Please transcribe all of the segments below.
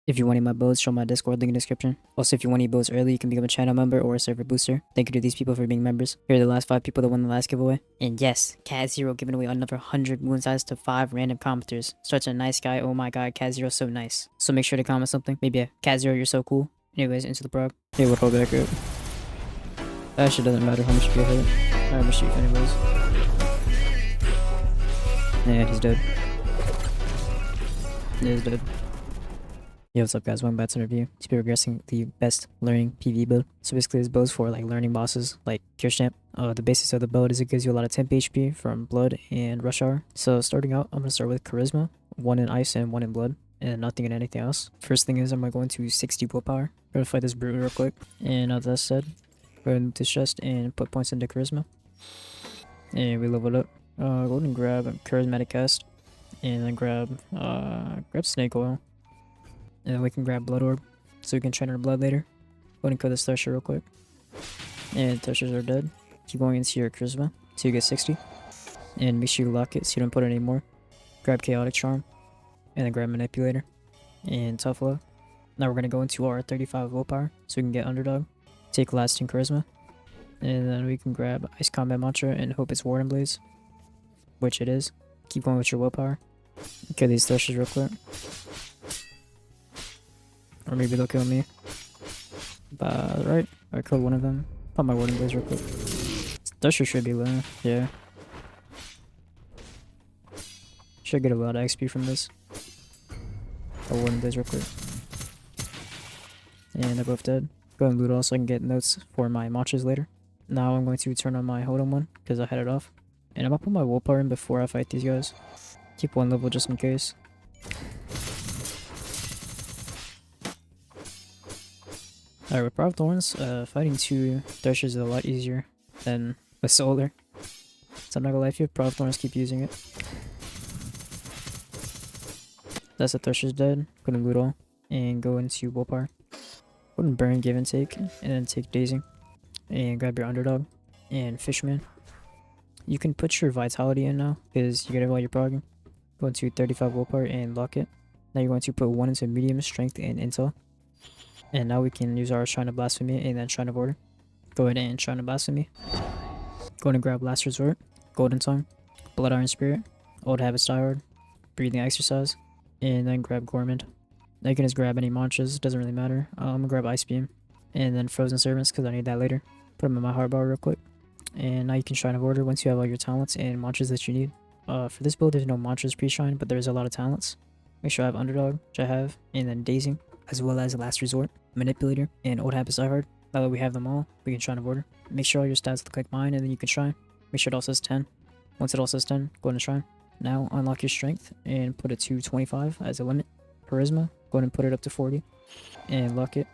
If you want any of my builds, show my Discord link in the description. Also, if you want any builds early, you can become a channel member or a server booster. Thank you to these people for being members. Here are the last 5 people that won the last giveaway. And yes, Cat0 giving away another 100 Moonseyes to 5 random commenters. Such a nice guy. Oh my god, Cat0 so nice. So make sure to comment something. Maybe a Cat0, you're so cool. Anyways, into the prog. Hey, what hold back up? That actually doesn't matter how much you hit. I'm gonna shoot anyways. Yeah, he's dead. Yeah, he's dead. Yo, what's up guys, welcome back to the review. Today we're progressing the best learning PvE build. So basically this build is for like learning bosses like Kirschamp. The basics of the build is it gives you a lot of temp HP from blood and rush hour. So starting out, I'm going to start with charisma, 1 in ice and 1 in blood, and nothing in anything else. First thing is I'm going to 60 willpower. We're going to fight this brute real quick. And now that said, go ahead and move this chest and put points into charisma. And we leveled up. Go ahead and grab a charismatic cast. And then grab snake oil. And then we can grab blood orb, so we can train our blood later. Go ahead and kill this thresher real quick. And threshers are dead. Keep going into your charisma till you get 60. And make sure you lock it so you don't put it anymore. Grab chaotic charm. And then grab manipulator. And tough love. Now we're going to go into our 35 willpower so we can get underdog. Take lasting charisma. And then we can grab ice combat mantra and hope it's warden blaze. Which it is. Keep going with your willpower. Kill these threshers real quick. Or maybe they'll kill me. But right, I killed one of them. Pop my warden blaze real quick. Thresher should be low, yeah. Should get a lot of XP from this. Pop warden blaze real quick. And they're both dead. Go and loot all so I can get notes for my matches later. Now I'm going to turn on my hold on one because I had it off. And I'm gonna put my willpower in before I fight these guys. Keep 1 level just in case. Alright, with Proud Thorns, fighting 2 Threshers is a lot easier than with Solar. So I'm not gonna lie to you, Proud Thorns, keep using it. That's the Thresher's dead. Go to loot all and go into Willpower. Go and burn, give and take, and then take Dazing. And grab your underdog and Fishman. You can put your Vitality in now, because you get it while you're progging. Go into 35 Willpower and lock it. Now you're going to put 1 into Medium Strength and Intel. And now we can use our Shrine of Blasphemy and then Shrine of Order. Go ahead and Shrine of Blasphemy. Go ahead and grab Last Resort, Golden Tongue, Blood Iron Spirit, Old Habits Die Hard, Breathing Exercise, and then grab Gourmand. Now you can just grab any mantras, doesn't really matter. I'm gonna grab Ice Beam, and then Frozen Servants because I need that later. Put them in my hardbar real quick. And now you can Shrine of Order once you have all your talents and mantras that you need. For this build there's no mantras pre-shrine, but there's a lot of talents. Make sure I have Underdog, which I have, and then Dazing, as well as Last Resort, Manipulator, and Old Habits Die Hard. Now that we have them all, we can Shrine of Order. Make sure all your stats look like mine, and then you can Shrine. Make sure it all says 10. Once it all says 10, go ahead and Shrine. Now unlock your Strength, and put it to 25 as a limit. Charisma, go ahead and put it up to 40, and lock it.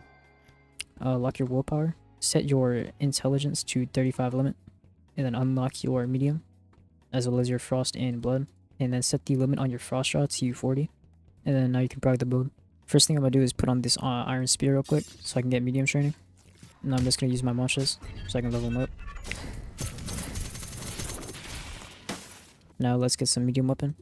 Lock your Willpower. Set your Intelligence to 35 limit, and then unlock your Medium, as well as your Frost and Blood. And then set the limit on your Frost Draw to 40. And then now you can prog the build. First thing I'm gonna do is put on this Iron Spear real quick so I can get medium training. And I'm just gonna use my mantras so I can level them up. Now let's get some medium weapon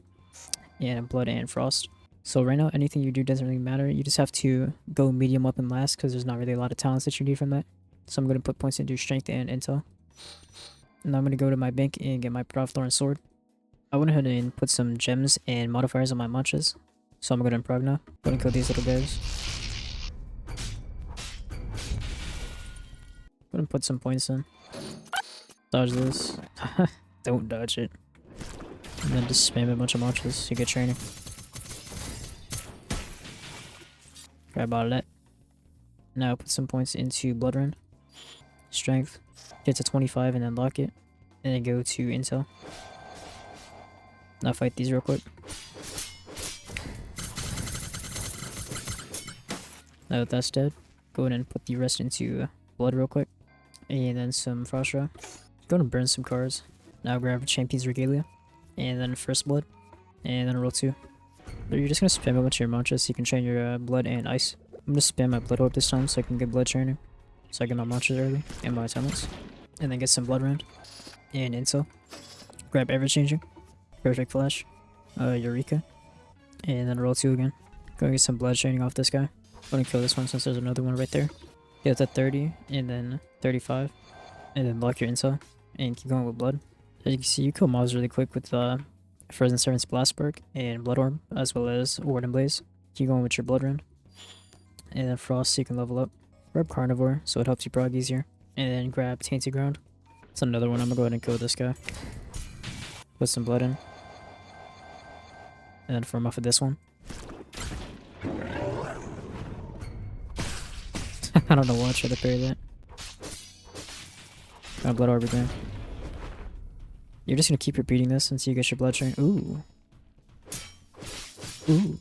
and blood and frost. So right now anything you do doesn't really matter. You just have to go medium weapon last because there's not really a lot of talents that you need from that. So I'm gonna put points into strength and intel. And now I'm gonna go to my bank and get my Proud Thorn sword. I went ahead and put some gems and modifiers on my mantras. So I'm gonna prog now. Go and kill these little guys. Go and put some points in. Dodge this. Don't dodge it. And then just spam a bunch of mantras so you get training. Grab all of that. Now put some points into Blood Rend. Strength. Get to 25 and then lock it. And then go to Intel. Now fight these real quick. Now that that's dead, go ahead and put the rest into blood real quick. And then some Frost Draw. Go ahead and burn some cards. Now grab Champion's Regalia. And then First Blood. And then roll 2. But you're just going to spam a bunch of your mantras so you can train your blood and ice. I'm going to spam my blood orb this time so I can get blood training. So I get my mantras early and my talents. And then get some Blood Rend. And Intel. Grab Ever Changing. Perfect Flash. Eureka. And then roll 2 again. Go get some blood training off this guy. I'm gonna kill this one since there's another one right there. Get it to 30 and then 35. And then lock your intel and keep going with blood. As you can see, you kill mobs really quick with Frozen Servant's Blast Spark and Blood Orb, as well as Warden Blaze. Keep going with your Blood Rune. And then Frost so you can level up. Grab Carnivore so it helps you prog easier. And then grab Tainted Ground. That's another one. I'm gonna go ahead and kill this guy. Put some blood in. And then farm off of this one. I don't know why I tried to parry that. Got Blood Orb again. You're just gonna keep repeating this until you get your blood train. Ooh. Ooh.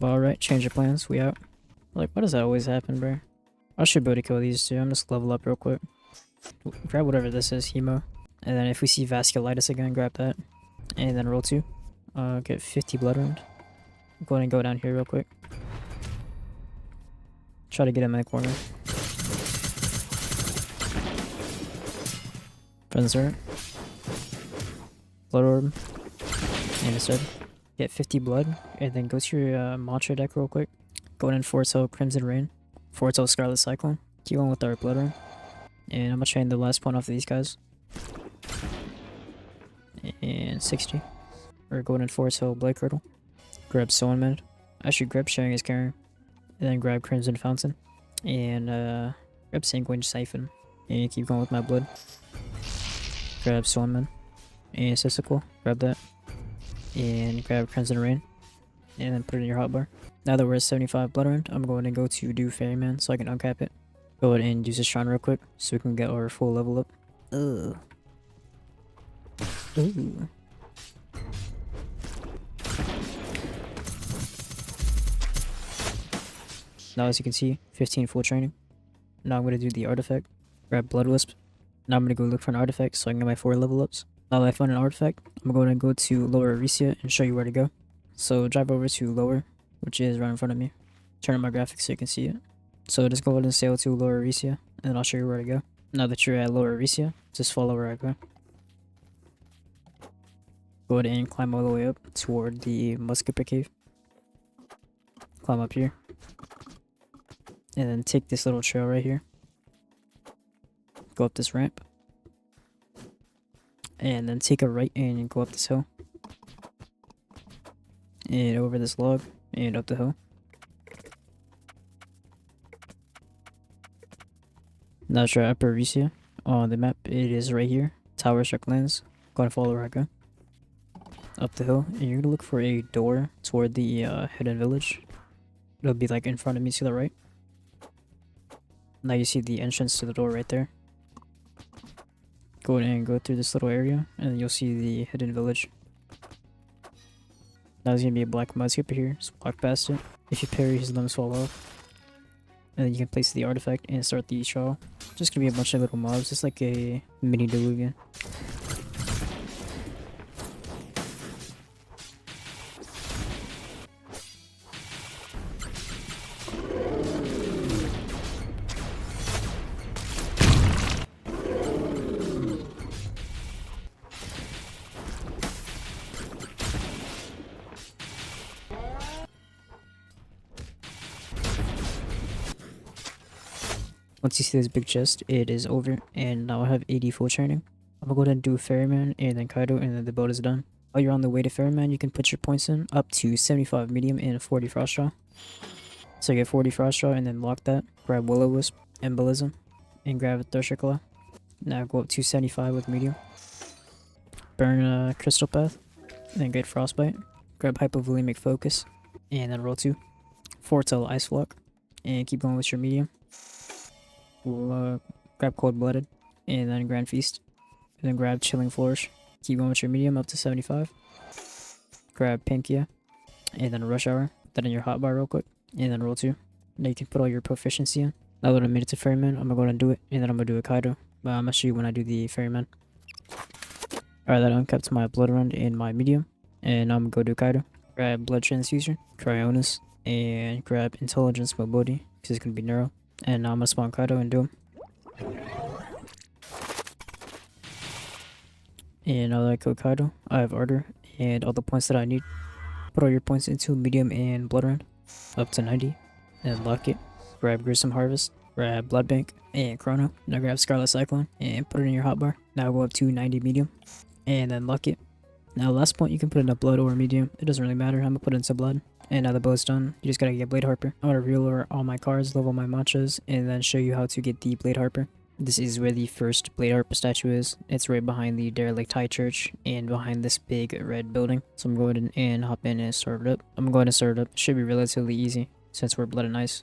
Alright, change your plans. We out. Like, why does that always happen, bro? I should be able to kill these two. I'm just level up real quick. Grab whatever this is, Hemo. And then if we see Vasculitis again, grab that. And then roll 2. Get 50 blood round. Go ahead and go down here real quick. Try to get him in the corner. Frenzer. Blood Orb. And instead, get 50 blood. And then go to your mantra deck real quick. Go in Forto Crimson Rain. Forto Scarlet Cyclone. Keep going with our blood rune. And I'm gonna train the last point off of these guys. And 60. We're going in Forto Blade Curdle. Grab Soul Mend. Actually, grab Sharing is Caring. And then grab Crimson Fountain. And grab Sanguine Siphon. And keep going with my blood. Grab Soul Mend. And Sissicle. Grab that. And grab Crimson Rain. And then put it in your hotbar. Now that we're at 75 blood round, I'm going to go to do Ferryman so I can uncap it. Go ahead and use this shrine real quick so we can get our full level up. Ugh. Ooh. Now as you can see, 15 full training. Now I'm going to do the artifact. Grab Blood Wisp. Now I'm going to go look for an artifact so I can get my 4 level ups. Now that I found an artifact, I'm going to go to Lower Arisia and show you where to go. So drive over to Lower, which is right in front of me. Turn on my graphics so you can see it. So just go ahead and sail to Lower Arisia, and I'll show you where to go. Now that you're at Lower Arisia, just follow where I go. Go ahead and climb all the way up toward the Muskeper Cave. Climb up here. And then take this little trail right here. Go up this ramp. And then take a right and go up this hill. And over this log. And up the hill. Now that you're at Upper Arisia on the map, it is right here. Tower Struck Lands. Go and follow where I go. Up the hill. And you're gonna look for a door toward the hidden village. It'll be like in front of me to the right. Now you see the entrance to the door right there. Go ahead and go through this little area, and then you'll see the hidden village. Now there's gonna be a black mudskipper here, so walk past it. If you parry, his limbs fall off. And then you can place the artifact and start the trial. Just gonna be a bunch of little mobs, it's like a mini Deluvian. Once you see this big chest, it is over, and now I have 80 full training. I'm gonna go ahead and do Ferryman, and then Kaido, and then the build is done. While you're on the way to Ferryman, you can put your points in up to 75 medium and 40 frost draw. So get 40 frost draw, and then lock that. Grab Willow Wisp, Embolism, and grab a Thresher Claw. Now go up to 75 with medium. Burn Crystal Path, and then get Frostbite. Grab Hypovolemic Focus, and then roll 2. Foretell Ice Flock, and keep going with your medium. We'll grab Cold Blooded, and then Grand Feast, and then grab Chilling Flourish. Keep going with your medium up to 75. Grab Pankia, and then Rush Hour. Put that in your hotbar real quick, and then roll 2. Now you can put all your proficiency in. Now that I made it to Ferryman, I'm gonna go ahead and do it, and then I'm gonna do a Kaido. But I'm gonna show you when I do the Ferryman. Alright, that uncapped my Blood Run in my medium, and now I'm gonna go do Kaido. Grab Blood Transfusion, Cryonis, and grab Intelligence Mobility, because it's gonna be Neuro. And now I'm gonna spawn Kaido and do him. And now that I kill Kaido, I have Ardor and all the points that I need. Put all your points into medium and blood run up to 90, and lock it. Grab Gruesome Harvest, grab Blood Bank and Chrono. Now grab Scarlet Cyclone and put it in your hotbar. Now go up to 90 medium and then lock it. Now last point you can put in a blood or medium. It doesn't really matter. I'm gonna put it into blood. And now the bow's done. You just gotta get Bladeharper. I'm gonna reel over all my cards, level my mantras, and then show you how to get the Bladeharper. This is where the first Bladeharper statue is. It's right behind the derelict high church and behind this big red building. So I'm going and hop in and start it up. I'm going to start it up. It should be relatively easy since we're blood and ice.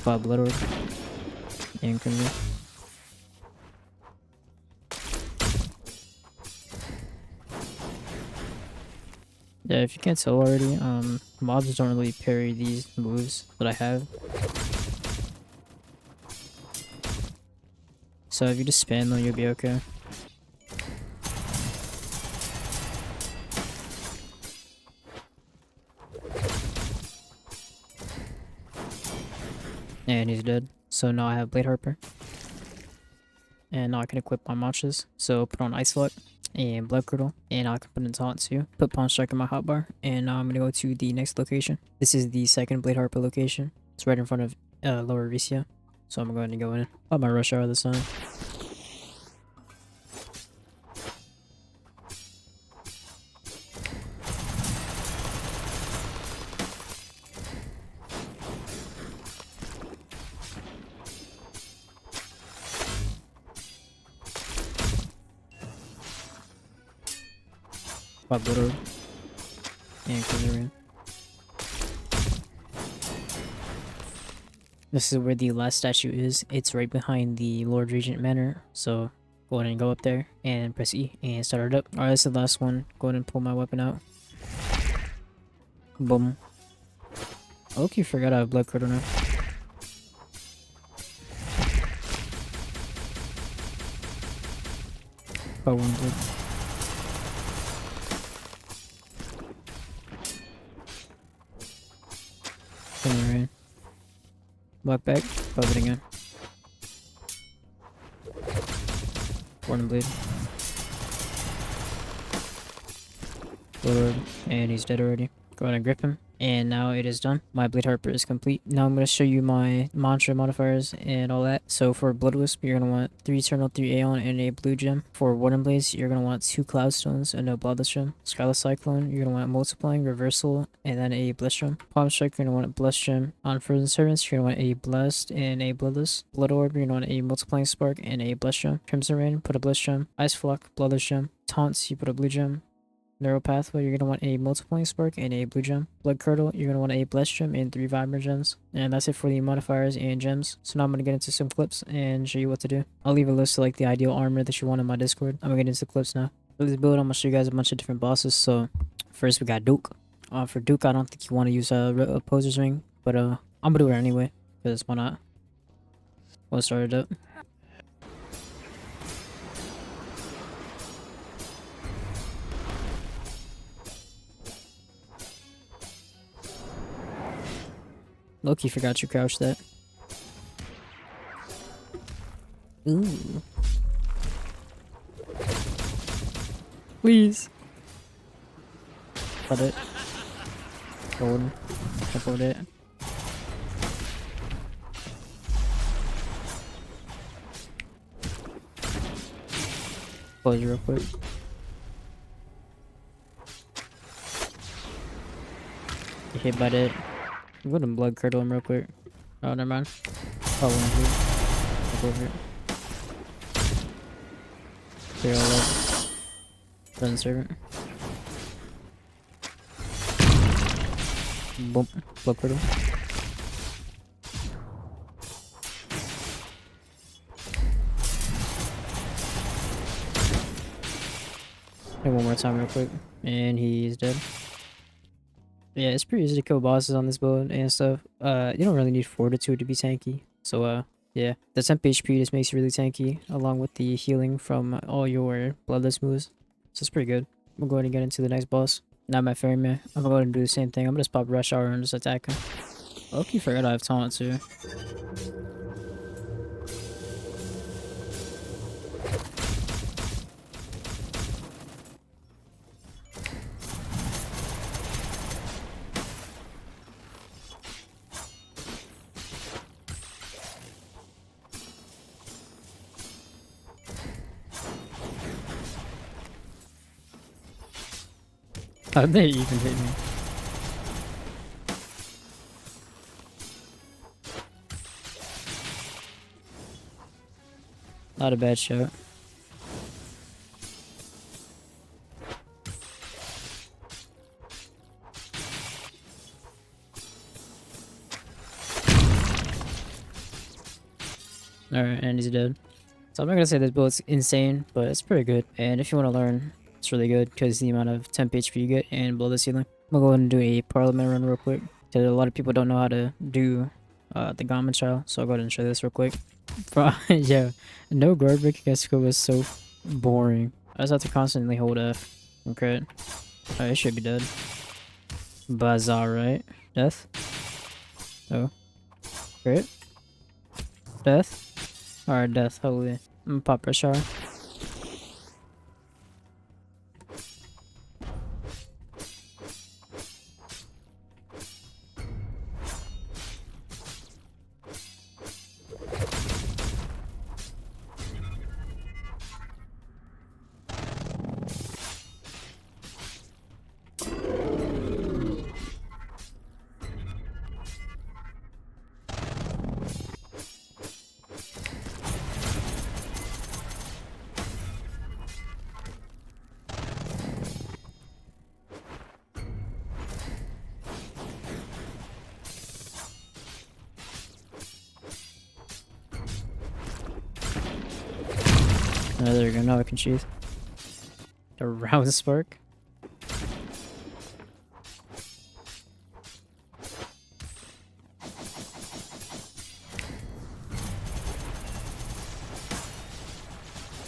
Pop blood orb and criminal. Yeah, if you can't tell already, mobs don't really parry these moves that I have. So if you just spam them, you'll be okay. And he's dead. So now I have Bladeharper. And now I can equip my mantras. So put on Ice Lock and Blood Curdle. And I can put in Taunt too. Put Pawn Strike in my hotbar. And now I'm going to go to the next location. This is the second Bladeharper location. It's right in front of Lower Ricia. So I'm going to go in. I'll my Rush Hour this time. Pop Blood Orb and Kazarian. This is where the last statue is. It's right behind the Lord Regent Manor. So go ahead and go up there and press E and start it up. Alright, that's the last one. Go ahead and pull my weapon out. Boom. Okay, forgot I have Blood Curdle now. Oh, one blood. Right. Black back, pop it again. Warning Blade. Lord, and he's dead already. Go ahead and grip him. And now it is done. My Bladeharper is complete. Now I'm going to show you my mantra modifiers and all that. So for Blood Wisp, you're going to want 3 Eternal, 3 Aeon, and a blue gem. For Warden Blaze, you're going to want 2 Cloudstones and a Bloodless gem. Scarlet Cyclone, you're going to want Multiplying, Reversal, and then a Blessed gem. Palm Strike, you're going to want a Blessed gem. On Frozen Servants, you're going to want a Blessed and a Bloodless. Blood Orb, you're going to want a Multiplying Spark and a Blessed gem. Crimson Rain, put a Blessed gem. Ice Flock, Bloodless gem. Taunts, you put a blue gem. Narrow Pathway, you're going to want a Multiplying Spark and a blue gem. Blood Curdle, you're going to want a Blessed gem and 3 Vibrant gems. And that's it for the modifiers and gems. So now I'm going to get into some clips and show you what to do. I'll leave a list of like the ideal armor that you want in my Discord. I'm going to get into clips now. For this build, I'm going to show you guys a bunch of different bosses. So first we got Duke. For Duke, I don't think you want to use a Opposer's Ring. But I'm going to do it anyway. Because why not? We'll start it up. Loki forgot you crouched that. Ooh. Please. Cut it. Hold. Hold it. Close it real quick. Get hit by that. I'm going to Blood Curdle him real quick. Oh, never mind. Oh, one here. Up over it. Clear all that. Present Servant. Boom. Blood Curdle. Hit one more time real quick. And he's dead. Yeah, it's pretty easy to kill bosses on this build and stuff. You don't really need Fortitude to be tanky. So, yeah. The temp HP just makes you really tanky, along with the healing from all your Bloodless moves. So it's pretty good. We'll go ahead and get into the next boss. Now my Ferryman, I'm gonna go ahead and do the same thing. I'm gonna just pop Rush Hour and just attack him. Okay, forgot I have taunt too. How'd they even hit me? Not a bad shot. Alright, and he's dead. So I'm not gonna say this build's insane, but it's pretty good. And if you want to learn, it's really good because the amount of temp HP you get and below the ceiling. I'm gonna go ahead and do a parliament run real quick because a lot of people don't know how to do the Gammon trial, so I'll go ahead and show this real quick. Yeah, no guard breaking at school was so boring. I just have to constantly hold F and crit. Oh, it should be dead. Bazaar, right? Death? Oh. Crit? Death? Alright, death, holy. I'm gonna pop a shower. Oh, there we go, now I can sheath. A round spark.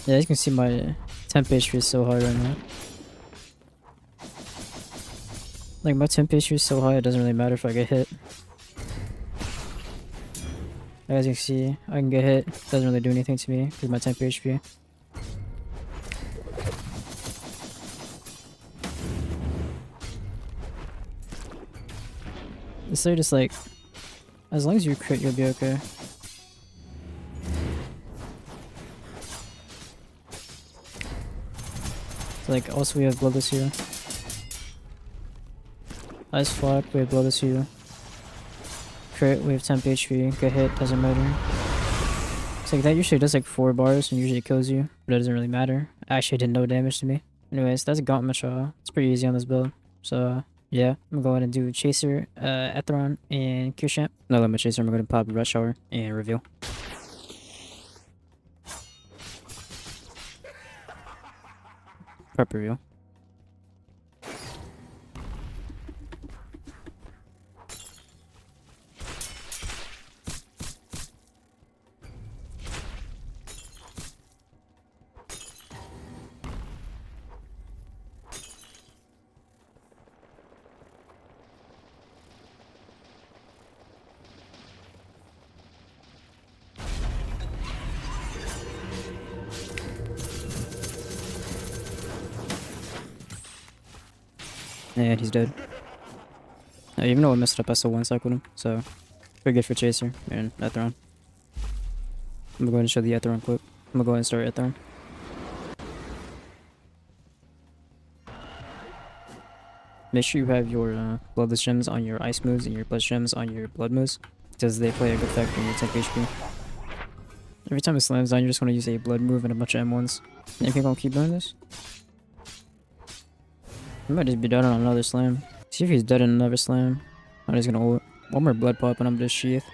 Yeah, you can see my temp HP is so high right now. Like, my temp HP is so high, it doesn't really matter if I get hit. As you can see, I can get hit, doesn't really do anything to me because my temp HP. It's literally just like, as long as you crit, you'll be okay. So like, also we have Bloodless here. Ice Flock, we have Bloodless here. Crit, we have temp HP, get hit, doesn't matter. It's like, that usually does like 4 bars and usually kills you, but it doesn't really matter. Actually, it did no damage to me. Anyways, that's a Gauntlet trial. It's pretty easy on this build. So, yeah, I'm gonna go ahead and do Chaser, Etheron, and Q-Champ. No limit Chaser, I'm gonna pop Rush Hour and Reveal. Prep Reveal. And he's dead. Even though I messed up, I still one-cycled him, so pretty good for Chaser and Etheron. I'm gonna go ahead and show the Etheron clip. I'm gonna go ahead and start Etheron. Make sure you have your Bloodless Gems on your Ice moves and your Blood Gems on your Blood moves, because they play a good effect on your temp HP. Every time it slams down, you just want to use a Blood move and a bunch of M1s. You think I'll keep doing this? I might just be dead on another slam. See if he's dead in another slam. I'm just gonna ult. One more blood pop and I'm just sheath.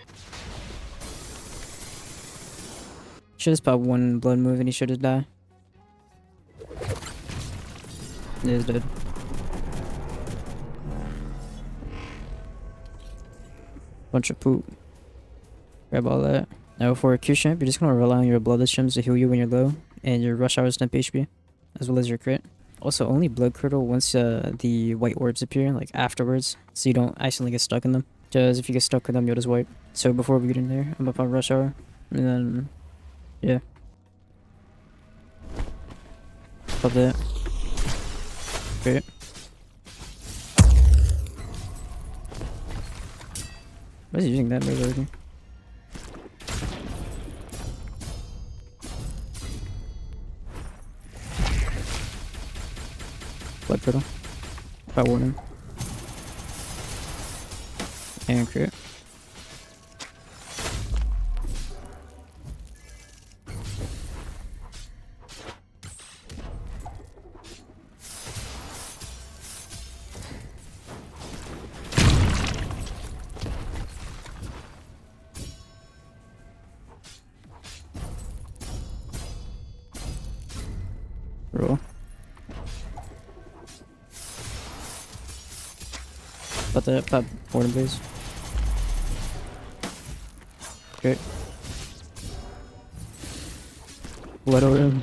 Should just pop one blood move and he should just die. He is dead. Bunch of poop. Grab all that. Now for a Q-Champ, you're just gonna rely on your Bloodless Gems to heal you when you're low, and your Rush Hour temp HP, as well as your crit. Also, only blood curdle once the white orbs appear, like afterwards, so you don't accidentally get stuck in them. Just if you get stuck with them, you'll just wipe. So before we get in there, I'm up on rush hour. And then, yeah. Pop that. Great. Why is he using that move already? Blood Brittle. By warning. And crit. Roll. Pop that, pop warning please. Great. Blood over him.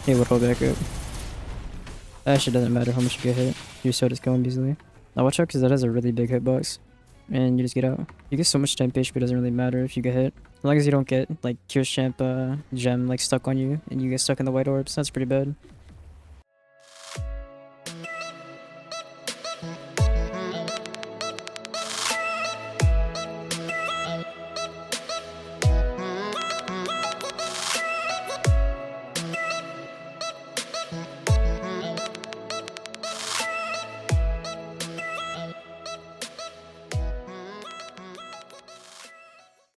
Hey, we'll hold back up. Actually, doesn't matter how much you get hit. You still just kill him easily. Now watch out because that has a really big hitbox. And you just get out. You get so much temp HP, it doesn't really matter if you get hit. As long as you don't get like Curious Champ gem like stuck on you and you get stuck in the white orbs, that's pretty bad.